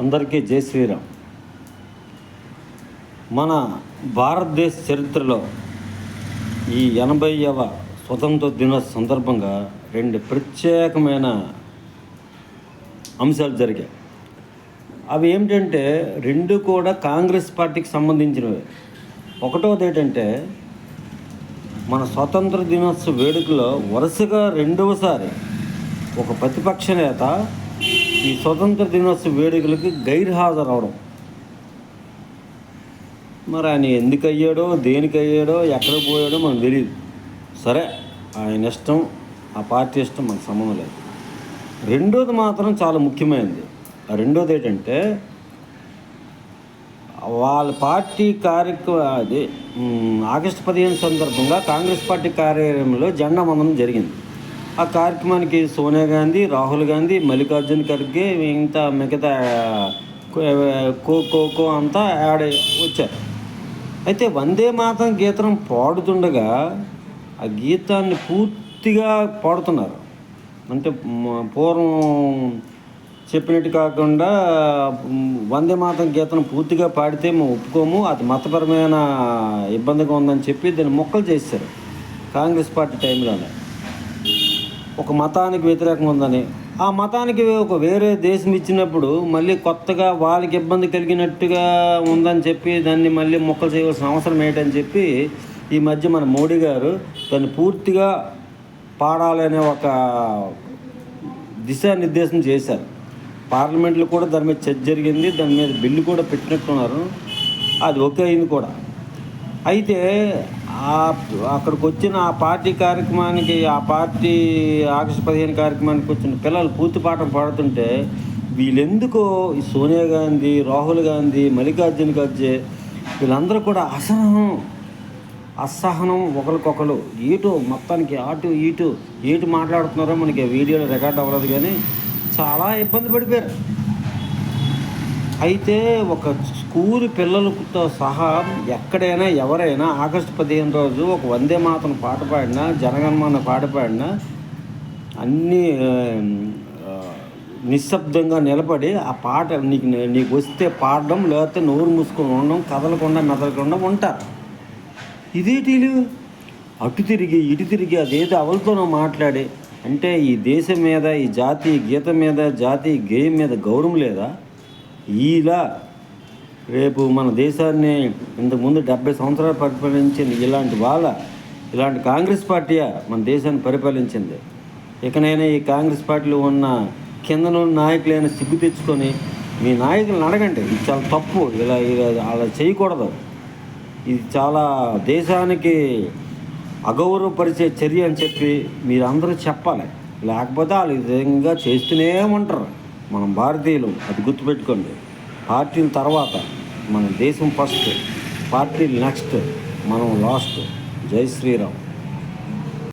అందరికీ జై శ్రీరామ్. మన భారతదేశ చరిత్రలో ఈ 80వ స్వతంత్ర దినోత్సవ సందర్భంగా రెండు ప్రత్యేకమైన అంశాలు జరిగాయి. అవి ఏమిటంటే రెండు కూడా కాంగ్రెస్ పార్టీకి సంబంధించినవి. ఒకటోది ఏంటంటే మన స్వతంత్ర దినోత్సవ వేడుకలో వరుసగా రెండవసారి ఒక ప్రతిపక్ష నేత ఈ స్వతంత్ర దినోత్సవ వేడుకలకి గైర్హాజరవడం. మరి ఆయన ఎందుకు అయ్యాడో, దేనికి అయ్యాడో, ఎక్కడ పోయాడో మనకు తెలియదు. సరే, ఆయన ఇష్టం, ఆ పార్టీ ఇష్టం, మనకు సంబంధం లేదు. రెండోది మాత్రం చాలా ముఖ్యమైనది. ఆ రెండోది ఏంటంటే వాళ్ళ పార్టీ అది ఆగస్టు 15 సందర్భంగా కాంగ్రెస్ పార్టీ కార్యాలయంలో జెండా వందనం జరిగింది. ఆ కార్యక్రమానికి సోనియా గాంధీ, రాహుల్ గాంధీ, మల్లికార్జున ఖర్గే, మిగతా ఖో అంతా యాడ్ వచ్చారు. అయితే వందే మాతరం గీతం పాడుతుండగా ఆ గీతాన్ని పూర్తిగా పాడుతున్నారు. అంటే పూర్వం చెప్పినట్టు కాకుండా వందే మాతరం గీతం పూర్తిగా పాడితే మేము ఒప్పుకోము, అది మతపరమైన ఇబ్బందిగా ఉందని చెప్పి దాన్ని మొక్కలు చేశారు. కాంగ్రెస్ పార్టీ టైంలోనే ఒక మతానికి వ్యతిరేకంగా ఉందని, ఆ మతానికి ఒక వేరే దేశం ఇచ్చినప్పుడు మళ్ళీ కొత్తగా వాళ్ళకి ఇబ్బంది కలిగినట్టుగా ఉందని చెప్పి దాన్ని మళ్ళీ మొక్కలు చేయవలసిన అవసరం ఏంటని చెప్పి ఈ మధ్య మన మోడీ గారు దాన్ని పూర్తిగా పాడాలనే ఒక దిశానిర్దేశం చేశారు. పార్లమెంట్లో కూడా దాని మీద చర్చ జరిగింది, దాని మీద బిల్లు కూడా పెట్టినట్టున్నారు. అది ఓకే అయింది కూడా. అయితే అక్కడికి వచ్చిన ఆ పార్టీ కార్యక్రమానికి, ఆ పార్టీ ఆగస్టు 15 కార్యక్రమానికి వచ్చిన పిల్లలు పూర్తి పాఠం పాడుతుంటే వీళ్ళెందుకో ఈ సోనియా గాంధీ, రాహుల్ గాంధీ, మల్లికార్జున ఖర్గే వీళ్ళందరూ కూడా అసహనం ఒకరికొకరు మొత్తానికి ఇటు మాట్లాడుతున్నారో మనకి వీడియోలో రికార్డ్ అవ్వలేదు, కానీ చాలా ఇబ్బంది పడిపోయారు. అయితే ఒక స్కూల్ పిల్లలతో సహా ఎక్కడైనా ఎవరైనా ఆగస్టు 15 రోజు ఒక వందే మాతరం పాట పాడినా, జనగణమన పాట పాడినా అన్నీ నిశ్శబ్దంగా నిలబడి ఆ పాట నీకు వస్తే పాడడం, లేకపోతే నోరు మూసుకొని ఉండడం, కదలకుండా మెదలకుండా ఉంటారు. ఇదేటీలు అటు తిరిగి ఇటు తిరిగి అదేదో అవలతోనో మాట్లాడి, అంటే ఈ దేశం మీద, ఈ జాతీయ గీతం మీద, జాతీయ గేయం మీద గౌరవం లేదా? ఇలా రేపు మన దేశాన్ని ఇంతకుముందు 70 సంవత్సరాలు పరిపాలించింది ఇలాంటి కాంగ్రెస్ పార్టీయా మన దేశాన్ని పరిపాలించింది? ఇకనైనా ఈ కాంగ్రెస్ పార్టీలో ఉన్న కిందన నాయకులైన సిగ్గు తెచ్చుకొని మీ నాయకులను అడగండి, ఇది చాలా తప్పు, ఇలా అలా చేయకూడదు, ఇది చాలా దేశానికి అగౌరవపరిచే చర్య అని చెప్పి మీరందరూ చెప్పాలి. లేకపోతే వాళ్ళు విధంగా చేస్తూనే ఉంటారు. మనం భారతీయులు, అది గుర్తుపెట్టుకోండి. పార్టీల తర్వాత మన దేశం ఫస్ట్, పార్టీలు నెక్స్ట్, మనం లాస్ట్. జై శ్రీరామ్.